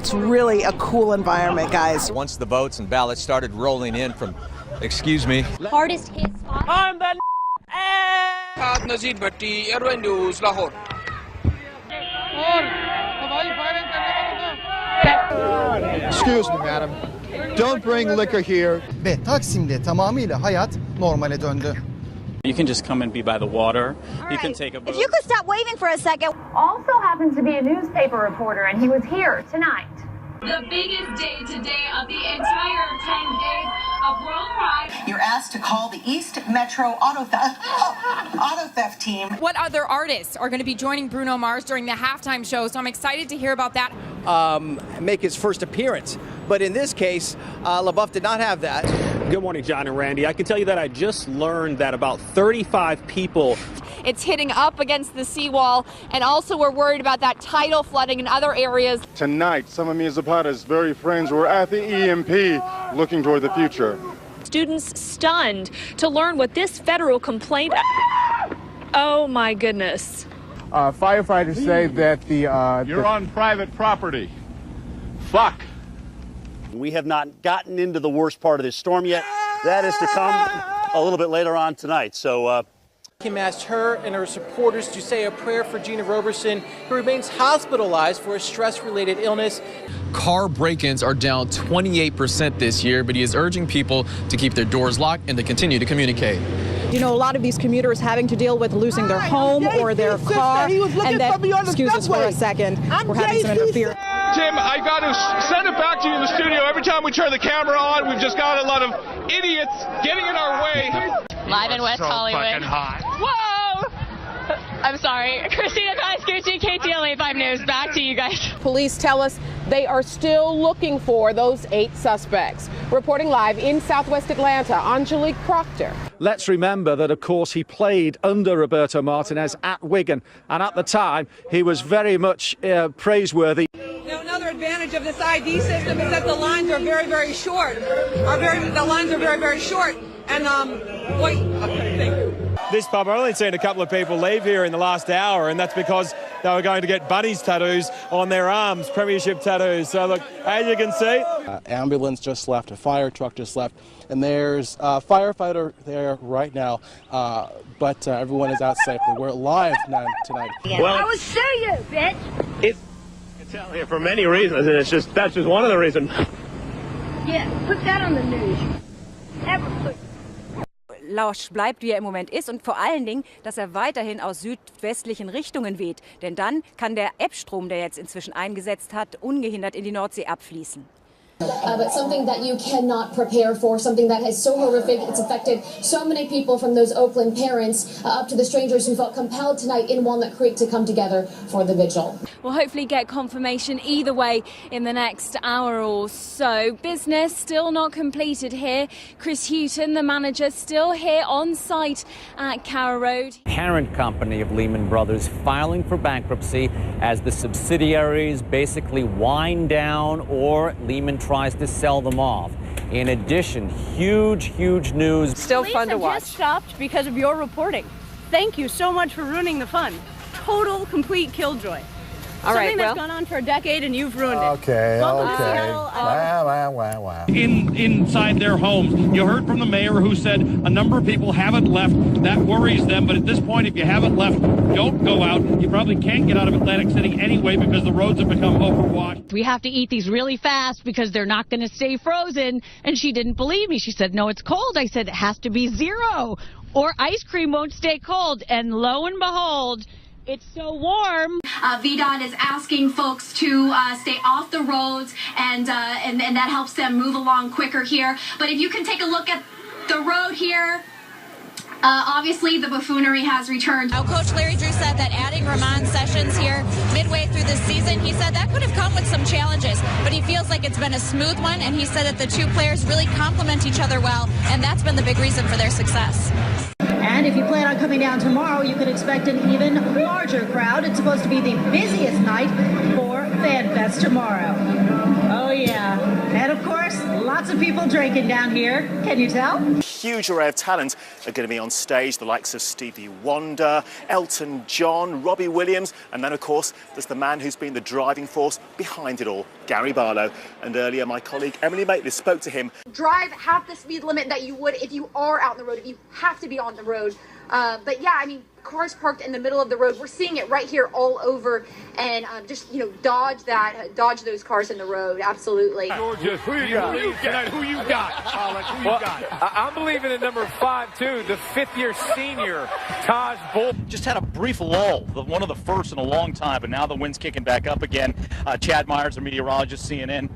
It's really a cool environment, guys. Once the votes and ballots started rolling in from, excuse me, hardest hit spot. I'm the Nazir Bhatti, Airway News, Lahore. Excuse me, madam. Don't bring liquor here. Ve Taksim'de tamamıyla hayat normale döndü. You can just come and be by the water. You can take a boat. If you could stop waving for a second. Also happens to be a newspaper reporter, and he was here tonight. The biggest day today of the entire 10 days of World Pride. You're asked to call the East Metro auto theft team. What other artists are going to be joining Bruno Mars during the halftime show? So I'm excited to hear about that. Make his first appearance. But in this case, LaBeouf did not have that. Good morning, John and Randy. I can tell you that I just learned that about 35 people. It's hitting up against the seawall, and also we're worried about that tidal flooding in other areas. Tonight, some of Mia Zapata's very friends were at the EMP looking toward the future. Students stunned to learn what this federal complaint... Oh, my goodness. Firefighters say that You're on private property. Fuck. We have not gotten into the worst part of this storm yet. That is to come a little bit later on tonight. So Kim asked her and her supporters to say a prayer for Gina Roberson, who remains hospitalized for a stress-related illness. Car break-ins are down 28% this year, but he is urging people to keep their doors locked and to continue to communicate. You know, a lot of these commuters having to deal with losing their home or their car. And then, excuse us for a second, we're having some interference. Tim, I got to send it back to you in the studio. Every time we turn the camera on, we've just got a lot of idiots getting in our way. Live in West Hollywood. Fucking hot. Whoa! I'm sorry. Christina Paiscucci, KTLA 5 News. Back to you guys. Police tell us they are still looking for those 8 suspects. Reporting live in Southwest Atlanta, Angelique Proctor. Let's remember that, of course, he played under Roberto Martinez at Wigan, and at the time, he was very much praiseworthy. Another advantage of this ID system is that the lines are very, very short. The lines are very, very short. And, thank you. This pub, I've only seen a couple of people leave here in the last hour, and that's because they were going to get bunnies tattoos on their arms, premiership tattoos. So, look, as you can see... Ambulance just left, a fire truck just left, and there's a firefighter there right now, but everyone is out safely. We're live tonight. Well, I will show you, bitch! I can tell here for many reasons, and that's just one of the reasons. Yeah, put that on the news. Ever put... Lausch bleibt, wie er im Moment ist, und vor allen Dingen, dass er weiterhin aus südwestlichen Richtungen weht. Denn dann kann der Ebbstrom, der jetzt inzwischen eingesetzt hat, ungehindert in die Nordsee abfließen. But something that you cannot prepare for, something that is so horrific, it's affected so many people, from those Oakland parents up to the strangers who felt compelled tonight in Walnut Creek to come together for the vigil. We'll hopefully get confirmation either way in the next hour or so. Business still not completed here. Chris Houghton, the manager, still here on site at Carrow Road. Parent company of Lehman Brothers filing for bankruptcy as the subsidiaries basically wind down or Lehman tries to sell them off. In addition, huge news. Still fun to watch. Just stopped because of your reporting. Thank you so much for ruining the fun. Total, complete killjoy. All right, Something that's gone on for a decade and you've ruined it. Okay. Wow. Inside their homes. You heard from the mayor who said a number of people haven't left. That worries them. But at this point, if you haven't left, don't go out. You probably can't get out of Atlantic City anyway because the roads have become overwashed. We have to eat these really fast because they're not going to stay frozen. And she didn't believe me. She said, no, it's cold. I said, it has to be 0 or ice cream won't stay cold. And lo and behold, it's so warm. VDOT is asking folks to stay off the roads, and that helps them move along quicker here. But if you can take a look at the road here, obviously the buffoonery has returned. Now, Coach Larry Drew said that adding Ramon Sessions here midway through the season, he said that could have come with some challenges, but he feels like it's been a smooth one, and he said that the two players really complement each other well, and that's been the big reason for their success. And if you plan on coming down tomorrow, you can expect an even larger crowd. It's supposed to be the busiest night for FanFest tomorrow. Oh, yeah. And, of course, lots of people drinking down here. Can you tell? huge array of talent are going to be on stage. The likes of Stevie Wonder, Elton John, Robbie Williams, and then, of course, there's the man who's been the driving force behind it all, Gary Barlow. And earlier, my colleague Emily Maitlis spoke to him. Drive half the speed limit that you would if you are out on the road, if you have to be on the road. But yeah, I mean, cars parked in the middle of the road. We're seeing it right here all over, and just, you know, dodge those cars in the road. Absolutely. Georgia, who you got? Who you got? Who you got? I'm believing in number 5 too, the 5th-year senior Taj Bull. Just had a brief lull, one of the first in a long time, but now the wind's kicking back up again. Chad Myers, a meteorologist, CNN,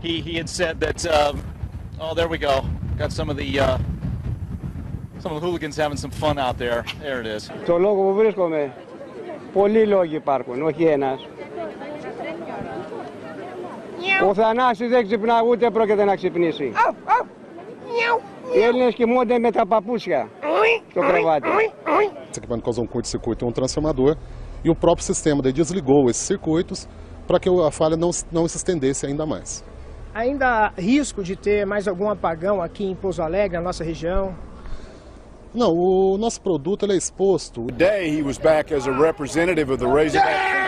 he had said that. Oh, there we go. Got some of the hooligans having some fun out there. There it is. Το λόγο που βρίσκομαι, πολλοί λόγοι υπάρχουν, όχι ένας. Ο Θανάσης δεν ξυπνά, ούτε πρόκειται να ξυπνήσει. Οι Έλληνες κοιμούνται με τα παπούτσια στο κρεβάτι. Esse equipamento causou um curto-circuito em um transformador e o próprio sistema daí desligou esses circuitos para que a falha não se estendesse ainda mais. Ainda há risco de ter mais algum apagão aqui em Pouso Alegre, na nossa região? Não, o nosso produto ele é exposto. Today he was back as a representative of the Razorback Foundation.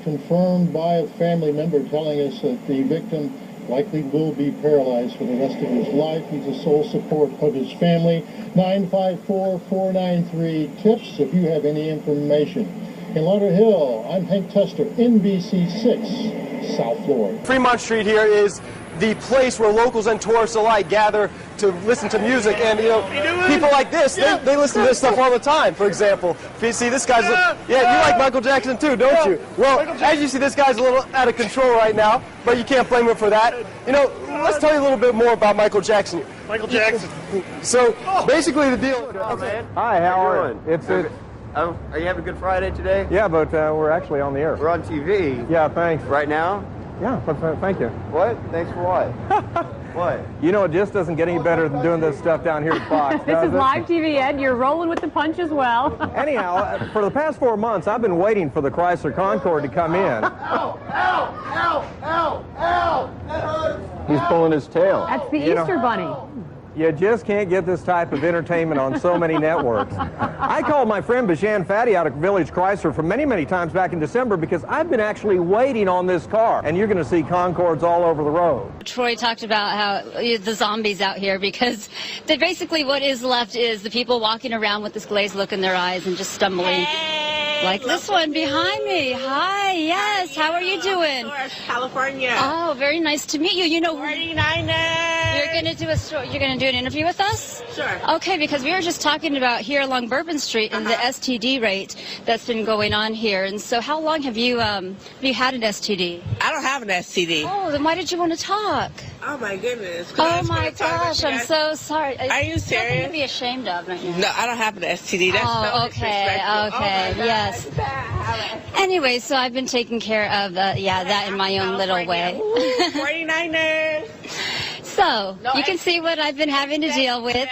Confirmed by a family member telling us that the victim likely will be paralyzed for the rest of his life. He's the sole support of his family. 954-493-TIPS if you have any information. In Lauderhill, I'm Hank Tester, NBC6, South Florida. Fremont Street here is the place where locals and tourists alike gather to listen to music, and you know, people like this, they listen to this stuff all the time. For example, if you see this guy's, you like Michael Jackson too, don't you? Well, as you see, this guy's a little out of control right now, but you can't blame him for that. You know, let's tell you a little bit more about Michael Jackson. Michael Jackson. So basically, the deal. Hi, how are you? Are you having a good Friday today? Yeah, but we're actually on the air. We're on TV. Yeah, thanks. Right now? Yeah, thank you. What? Thanks for what? What? You know, it just doesn't get any better than doing this stuff down here at Fox. This is live TV, Ed. You're rolling with the punch as well. Anyhow, for the past 4 months, I've been waiting for the Chrysler Concorde to come in. Ow! Ow! Ow! Ow! Ow! That hurts! He's pulling his tail. That's the Easter Bunny. You just can't get this type of entertainment on so many networks. I called my friend Bijan Fadi out of Village Chrysler for many, many times back in December because I've been actually waiting on this car, and you're going to see Concords all over the road. Troy talked about how the zombies out here, because basically what is left is the people walking around with this glazed look in their eyes and just stumbling. Like this one behind me. Hi, yes. How are you doing? California. Oh, very nice to meet you. You know, 49ers. You're going to do you're going to do an interview with us? Sure. Okay, because we were just talking about here along Bourbon Street and the STD rate that's been going on here. And so how long have you had an STD? I don't have an STD. Oh, then why did you want to talk? Oh my goodness. Oh my gosh, I'm so sorry. Are you serious? Nothing to be ashamed of right now. No, I don't have an STD. That's so okay, okay, yes. Anyway, so I've been taking care of that in my own little way. Ooh, 49ers. So, you can see what I've been having to deal with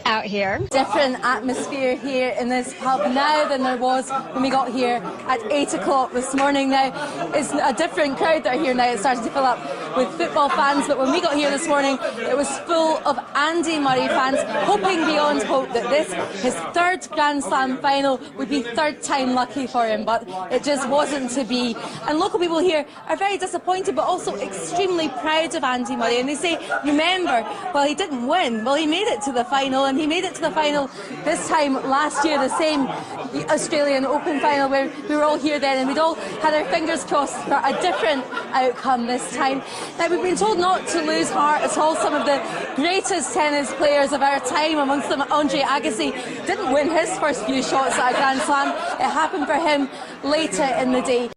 out here. Different atmosphere here in this pub now than there was when we got here at 8 o'clock this morning. Now, it's a different crowd that are here now. It's starting to fill up with football fans, but when we got here this morning, it was full of Andy Murray fans, hoping beyond hope that this, his third Grand Slam final, would be third time lucky for him, but it just wasn't to be. And local people here are very disappointed, but also extremely proud of Andy Murray, and they say, remember, well, he didn't win. Well, he made it to the final, and he made it to the final this time last year, the same Australian Open final where we were all here then, and we'd all had our fingers crossed for a different outcome this time. Now, we've been told not to lose heart at all. Some of the greatest tennis players of our time, amongst them Andre Agassi, didn't win his first few shots at a Grand Slam. It happened for him later in the day.